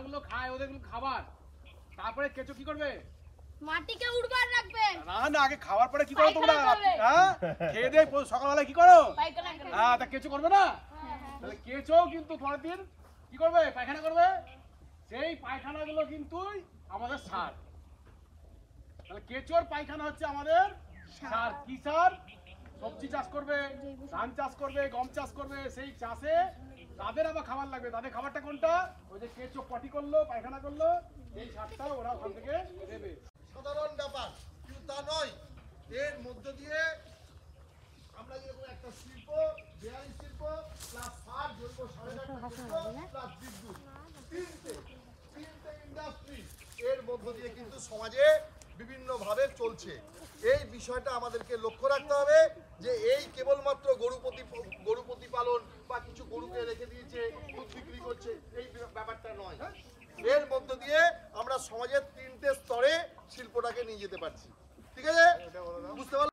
পায়খানাগুলো খায়, ওদেরগুলো খাবার। তারপরে কেঁচো কি করবে? মাটিকে উর্বর রাখবে। না না, আগে খাওয়ার পরে কি করো তোমরা? হ্যাঁ, খেয়ে দিয়ে সকালবেলা কি করো? হ্যাঁ, তা কেঁচো করবে না? তাহলে কেঁচো কিন্তু পরের দিন কি করবে? পায়খানা করবে। সেই পায়খানাগুলো কিন্তু আমাদের সার। তাহলে কেঁচোর পায়খানা হচ্ছে আমাদের সার। কি সার? সবজি চাষ করবে, ধান চাষ করবে, গম চাষ করবে, সেই চাষে তাদের আবার খাবার লাগবে। তাদের খাবারটা কোনটা? ওই যে কেঁচো পটি করলো, পায়খানা করলো, এই সারটা ওরা ওখান থেকে দেবে। সাধারণ ব্যাপার কিন্তু তা নয়। এর মধ্য দিয়ে আমরা যেরকম একটা শিল্প, ডেয়ারি শিল্প প্লাস সার, জৈব সারের প্লাস বিদ্যুৎ, তিনটে ইন্ডাস্ট্রি এর মধ্য দিয়ে কিন্তু সমাজে বিভিন্নভাবে চলছে। এই বিষয়টা আমাদেরকে লক্ষ্য রাখতে হবে যে এই কেবলমাত্র গরু প্রতিপালন বা কিছু গরুকে রেখে দিয়েছে, দুধ বিক্রি করছে, এই ব্যাপারটা নয়। এর মধ্য দিয়ে আমরা সমাজের তিনটে স্তরে শিল্পটাকে নিয়ে যেতে পারছি। ঠিক আছে, বুঝতে পারলাম।